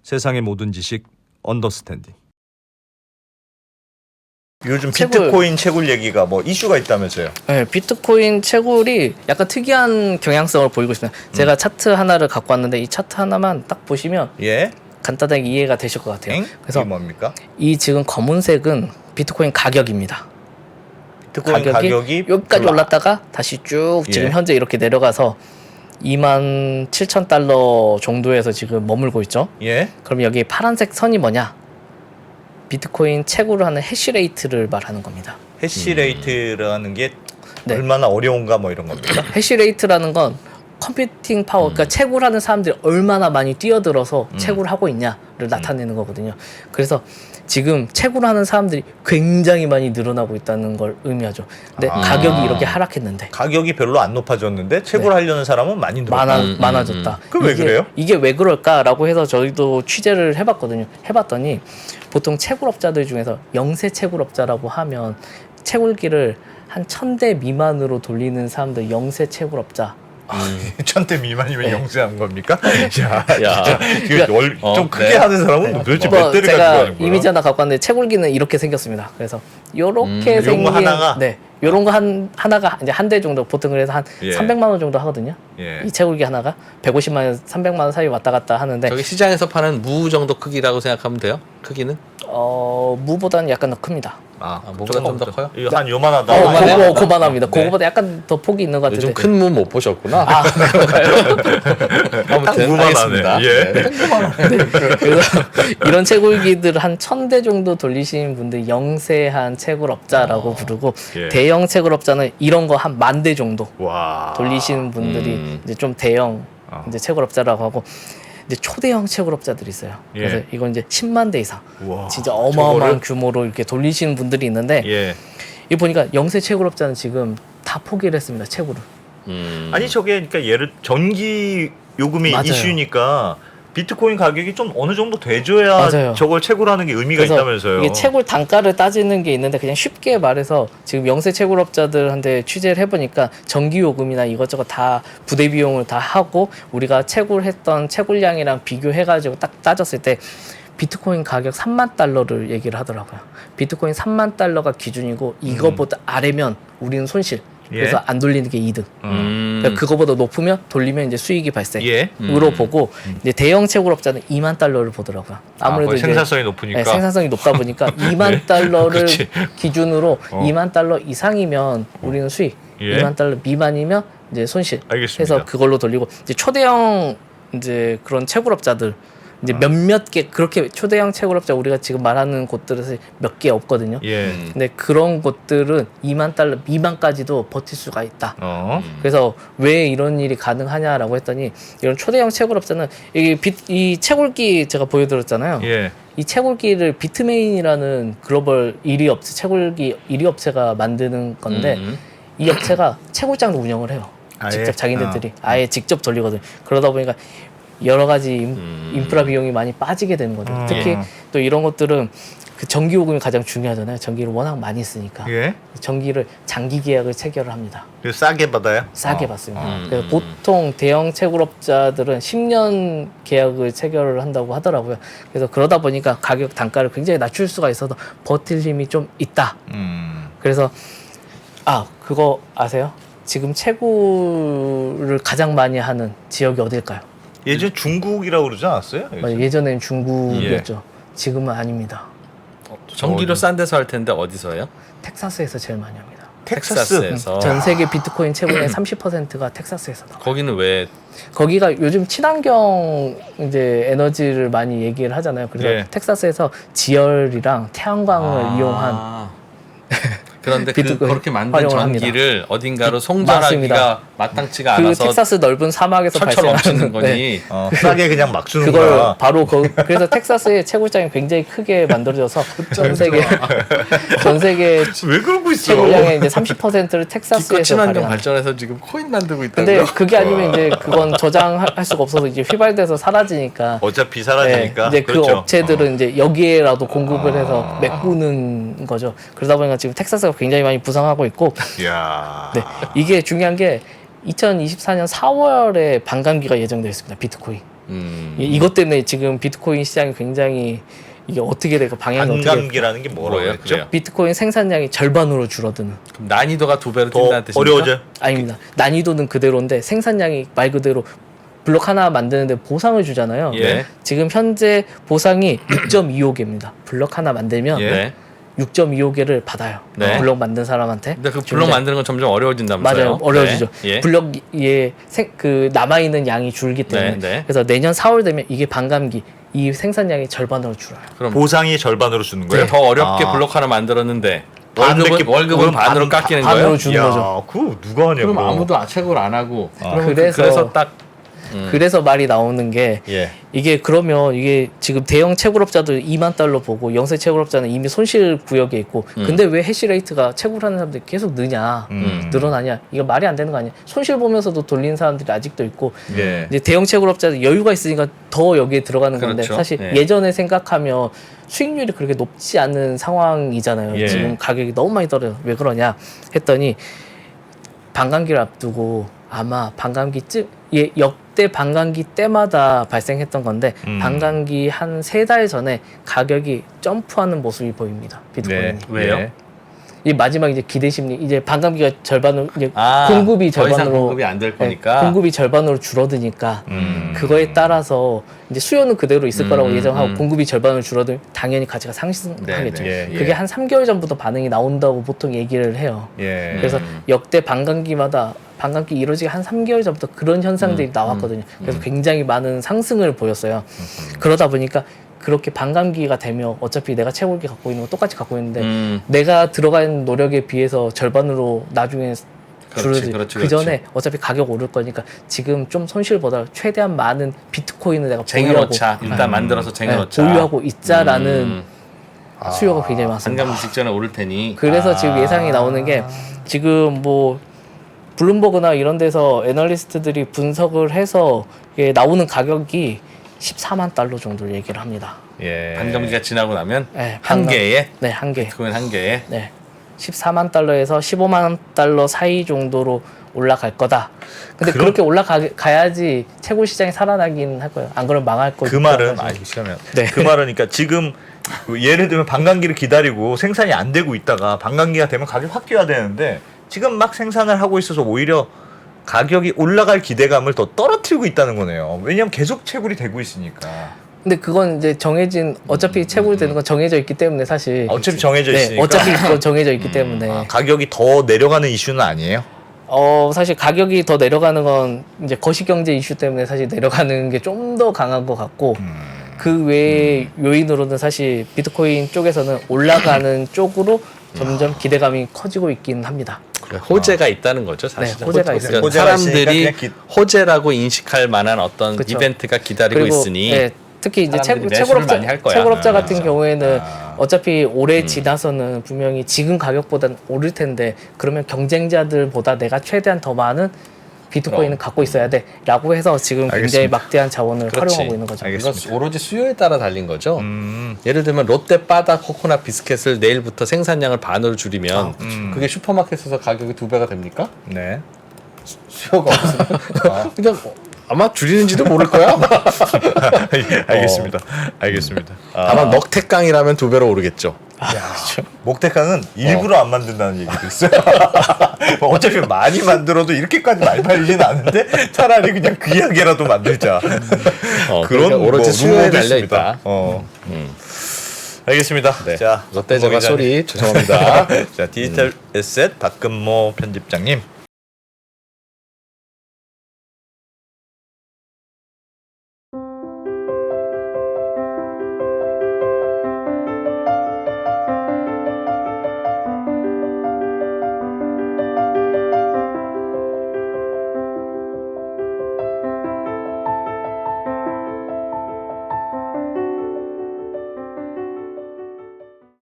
세상의 모든 지식 언더스탠딩. 요즘 비트코인 채굴 얘기가 뭐 이슈가 있다면서요? 네, 비트코인 채굴이 약간 특이한 경향성을 보이고 있습니다. 제가 차트 하나를 갖고 왔는데 이 차트 하나만 딱 보시면 예? 간단하게 이해가 되실 것 같아요. 그래서 이게 뭡니까? 이 지금 검은색은 비트코인 가격입니다. 비트코인 가격이 여기까지 올랐다가 다시 쭉 지금 예. 현재 이렇게 내려가서 27,000달러 정도에서 지금 머물고 있죠. 예? 그럼 여기 파란색 선이 뭐냐? 비트코인 채굴을 하는 해시레이트를 말하는 겁니다. 해시레이트라는 게 네. 얼마나 어려운가 뭐 이런 겁니까? 해시레이트라는 건 컴퓨팅 파워, 그러니까 채굴하는 사람들이 얼마나 많이 뛰어들어서 채굴하고 있냐를 나타내는 거거든요. 그래서 지금 채굴하는 사람들이 굉장히 많이 늘어나고 있다는 걸 의미하죠. 근데 가격이 이렇게 하락했는데 가격이 별로 안 높아졌는데 채굴하려는 사람은 많이 늘었다. 많아졌다. 그럼 왜 그래요? 이게 왜 그럴까라고 해서 저희도 취재를 해봤거든요. 해봤더니 보통 채굴업자들 중에서 영세 채굴업자라고 하면 채굴기를 한 1,000대 미만으로 돌리는 사람들 영세 채굴업자. 1,000대 미만이면 네. 영세한 겁니까? 야, 야. 진짜 좀 크게 네. 하는 사람은 도대체 뭐 몇 대를 가지고 제가 하는 거야? 이미지 하나 갖고 왔는데 채굴기는 이렇게 생겼습니다. 그래서 요렇게 요런 생긴 거 하나가? 네, 요런 거 하나가 이제 한 대 정도 보통 그래서 한 예. 300만 원 정도 하거든요. 예. 이 채굴기 하나가 150만 원, 300만 원 사이 왔다 갔다 하는데 저기 시장에서 파는 무 정도 크기라고 생각하면 돼요? 크기는? 무보다는 약간 더 큽니다. 무보다 좀 더 커요? 이거 한 요만하다. 요만해요? 고만합니다. 네. 그거보다 약간 더 폭이 있는 것 같은데. 요즘 큰 무 못 보셨구나. 아무튼 무만하네. 알겠습니다. 예. 네. 그래서 이런 채굴기들 한 1,000대 정도 돌리시는 분들 영세한 채굴업자라고 부르고 예. 대형 채굴업자는 이런 거 한 10,000대 정도 와. 돌리시는 분들이 이제 좀 대형 이제 채굴업자라고 하고 이제 초대형 채굴업자들이 있어요. 예. 그래서 이건 이제 10만 대 이상 우와. 진짜 어마어마한 저거를? 규모로 이렇게 돌리시는 분들이 있는데 예. 이 보니까 영세 채굴업자는 지금 다 포기를 했습니다. 채굴을. 아니 저게 그러니까 예를 전기 요금이 맞아요. 이슈니까 비트코인 가격이 좀 어느 정도 돼줘야 맞아요. 저걸 채굴하는 게 의미가 그래서 있다면서요. 이게 채굴 단가를 따지는 게 있는데 그냥 쉽게 말해서 지금 영세 채굴업자들한테 취재를 해보니까 전기 요금이나 이것저것 다 부대 비용을 다 하고 우리가 채굴했던 채굴량이랑 비교해가지고 딱 따졌을 때 비트코인 가격 3만 달러를 얘기를 하더라고요. 비트코인 3만 달러가 기준이고 이거보다 아래면 우리는 손실. 그래서 안 돌리는 게 이득. 그러니까 그거보다 높으면 돌리면 이제 수익이 발생으로 예. 보고 이제 대형 채굴업자는 2만 달러를 보더라고요. 아무래도 거의 이제 생산성이 높으니까. 네, 생산성이 높다 보니까 2만 달러를 그치. 기준으로 2만 달러 이상이면 우리는 수익, 예. 2만 달러 미만이면 이제 손실. 알겠습니다. 해서 그걸로 돌리고 이제 초대형 이제 그런 채굴업자들 이제 몇몇 개 그렇게 초대형 채굴업자 우리가 지금 말하는 곳들에서 몇 개 없거든요. 예. 근데 그런 곳들은 2만 달러 미만까지도 버틸 수가 있다. 그래서 왜 이런 일이 가능하냐라고 했더니 이런 초대형 채굴업자는 이 채굴기 제가 보여드렸잖아요. 예. 이 채굴기를 비트메인이라는 글로벌 1위 업체 채굴기 1위 업체가 만드는 건데 이 업체가 채굴장도 운영을 해요. 아예? 직접 자기네들이 아예 직접 돌리거든요. 그러다 보니까 여러 가지 인프라 비용이 많이 빠지게 되는 거죠. 특히 또 이런 것들은 그 전기 요금이 가장 중요하잖아요. 전기를 워낙 많이 쓰니까 예. 전기를 장기 계약을 체결을 합니다. 그래서 싸게 받아요? 싸게 받습니다. 그래서 보통 대형 채굴업자들은 10년 계약을 체결을 한다고 하더라고요. 그래서 그러다 보니까 가격 단가를 굉장히 낮출 수가 있어서 버틸 힘이 좀 있다. 그래서 그거 아세요? 지금 채굴을 가장 많이 하는 지역이 어딜까요? 예전 중국이라고 그러지 않았어요? 예전엔 중국이었죠. 지금은 아닙니다. 전기료 싼 데서 할 텐데 어디서요? 텍사스에서 제일 많이 합니다. 텍사스에서. 전 세계 비트코인 채굴의 30%가 텍사스에서 나와요. 거기는 왜 거기가 요즘 친환경 이제 에너지를 많이 얘기를 하잖아요. 그래서 예. 텍사스에서 지열이랑 태양광을 이용한 그런데 비트코인 그렇게 만든 활용을 전기를 어딘가로 맞습니다. 송전하기가 마땅치가 그 않아서 텍사스 넓은 사막에서 철철 넘치는 발생하는 거니. 싸게 그냥 막 주는 그걸 거야. 바로 그래서 텍사스의 채굴장이 굉장히 크게 만들어져서 전 세계 왜 그러고 있어? 채굴량의 이제 30%를 기껏 텍사스에서 친환경 발행합니다. 발전해서 지금 코인 만들고 있다고요? 근데 그게 아니면 이제 그건 저장할 수가 없어서 이제 휘발돼서 사라지니까. 어차피 네, 사라지니까. 이제 그렇죠. 그 업체들은 이제 여기에라도 공급을 해서 메꾸는 거죠. 그러다 보니까 지금 텍사스가 굉장히 많이 부상하고 있고, 이야. 이게 중요한 게 2024년 4월에 반감기가 예정되어 있습니다. 비트코인. 이것 때문에 지금 비트코인 시장이 굉장히 이게 어떻게 될까 방향이 어떻게 될까? 반감기라는 게 뭐라고 뭐예요? 했죠? 그래요? 비트코인 생산량이 절반으로 줄어드는. 그럼 난이도가 2배로 더 뛴다는 뜻입니까? 어려워져요? 아닙니다. 난이도는 그대로인데 생산량이 말 그대로 블록 하나 만드는데 보상을 주잖아요. 예. 지금 현재 보상이 6.25개입니다. 블록 하나 만들면 예. 네. 6.25개를 받아요. 네. 블록 만든 사람한테. 근데 그 블록 만드는 건 점점 어려워진다면서요? 맞아요. 어려워지죠. 네. 예. 블록에 그 남아 있는 양이 줄기 때문에. 네, 네. 그래서 내년 4월 되면 이게 반감기 이 생산량이 절반으로 줄어요. 그럼 보상이 절반으로 주는 거예요? 더 어렵게 아. 블록 하나 만들었는데 반밖에- 월급은 그럼 반으로 반- 깎이는 반으로 거예요? 주는 거죠. 그거 누가 하냐고. 그럼 아무도 채굴 안 하고 그러면 그래서 딱 그래서 말이 나오는 게 예. 이게 그러면 이게 지금 대형 채굴업자들 2만 달러 보고 영세 채굴업자는 이미 손실 구역에 있고 근데 왜 해시레이트가 채굴하는 사람들이 계속 늘어나냐 이거 말이 안 되는 거 아니야. 손실 보면서도 돌리는 사람들이 아직도 있고 예. 이제 대형 채굴업자들 여유가 있으니까 더 여기에 들어가는 건데 그렇죠. 사실 예. 예전에 생각하면 수익률이 그렇게 높지 않은 상황이잖아요. 예. 지금 가격이 너무 많이 떨어져. 왜 그러냐 했더니 반감기를 앞두고 아마 반감기쯤 역대 반감기 때마다 발생했던 건데 반감기 한 3달 전에 가격이 점프하는 모습이 보입니다. 비트코인이. 네. 왜요? 예. 이 마지막 이제 기대 심리 이제 반감기가 절반으로 이제 아, 공급이 더 이상 절반으로 공급이 안 될 네, 거니까. 공급이 절반으로 줄어드니까 그거에 따라서 이제 수요는 그대로 있을 거라고 예상하고 공급이 절반으로 줄어들면 당연히 가치가 상승하겠죠. 네, 네. 그게 한 3개월 전부터 반응이 나온다고 보통 얘기를 해요. 예. 그래서 역대 반감기마다 반감기 이루어지기 한 3개월 전부터 그런 현상들이 나왔거든요. 그래서 굉장히 많은 상승을 보였어요. 그러다 보니까 그렇게 반감기가 되면 어차피 내가 채굴기 갖고 있는 거 똑같이 갖고 있는데 내가 들어간 노력에 비해서 절반으로 나중에 줄어들 그렇지, 그 전에 어차피 가격 오를 거니까 지금 좀 손실보다 최대한 많은 비트코인을 내가 쟁여놓자. 일단 만들어서 쟁여놓자. 보유하고 있자라는 수요가 굉장히 많습니다. 반감기 직전에 오를 테니. 그래서 지금 예상이 나오는 게 지금 뭐 블룸버그나 이런 데서 애널리스트들이 분석을 해서 이게 나오는 가격이 14만 달러 정도를 얘기를 합니다. 예. 반감기가 지나고 나면 네, 한 개에 네, 한 개. 비트코인 한 개에 네. 14만 달러에서 15만 달러 사이 정도로 올라갈 거다. 근데 그렇게 올라가야지 채굴 시장이 살아나긴 할 거예요. 안 그러면 망할 거니까. 그 말은 알겠으면 네. 그 말은 그러니까 지금 예를 들면 반감기를 기다리고 생산이 안 되고 있다가 반감기가 되면 가격 확 뛰어야 되는데 지금 막 생산을 하고 있어서 오히려 가격이 올라갈 기대감을 더 떨어뜨리고 있다는 거네요. 왜냐하면 계속 채굴이 되고 있으니까. 근데 그건 이제 정해진 어차피 채굴이 되는 건 정해져 있기 때문에 사실 어차피 정해져 네, 있으니까. 어차피 그건 정해져 있기 때문에 가격이 더 내려가는 이슈는 아니에요? 사실 가격이 더 내려가는 건 이제 거시경제 이슈 때문에 사실 내려가는 게 좀 더 강한 것 같고 그 외의 요인으로는 사실 비트코인 쪽에서는 올라가는 쪽으로 점점 기대감이 커지고 있긴 합니다. 호재가 있다는 거죠, 사실. 네, 호재가 있어요. 그러니까 호재가 사람들이 있으니까 그냥 호재라고 인식할 만한 어떤 그쵸. 이벤트가 기다리고 있으니 네, 특히 이제 사람들이 매수를 많이 할 거야. 채굴업자 같은 그렇죠. 경우에는 어차피 올해 지나서는 분명히 지금 가격보다는 오를 텐데 그러면 경쟁자들보다 내가 최대한 더 많은 비트코인을 갖고 있어야 돼라고 해서 지금 굉장히 알겠습니다. 막대한 자원을 그렇지. 활용하고 있는 거죠. 알겠습니다. 이건 오로지 수요에 따라 달린 거죠. 예를 들면 롯데 바다 코코넛 비스켓을 내일부터 생산량을 반으로 줄이면 그게 슈퍼마켓에서 가격이 2배가 됩니까? 네. 수요가 없으면 그냥 아마 줄이는지도 모를 거야. 알겠습니다. 알겠습니다. 다만 먹태깡이라면 2배로 오르겠죠. 목태강은 일부러 안 만든다는 얘기도 있어요. 어차피 많이 만들어도 이렇게까지 많이 팔리진 않은데 차라리 그냥 귀하게라도 만들자. 그러니까 오로지 수요에 루머도 달려 있습니다. 있다. 알겠습니다. 자, 롯데저가 기자님. 소리 죄송합니다. 자, 디지털 에셋 박근모 편집장님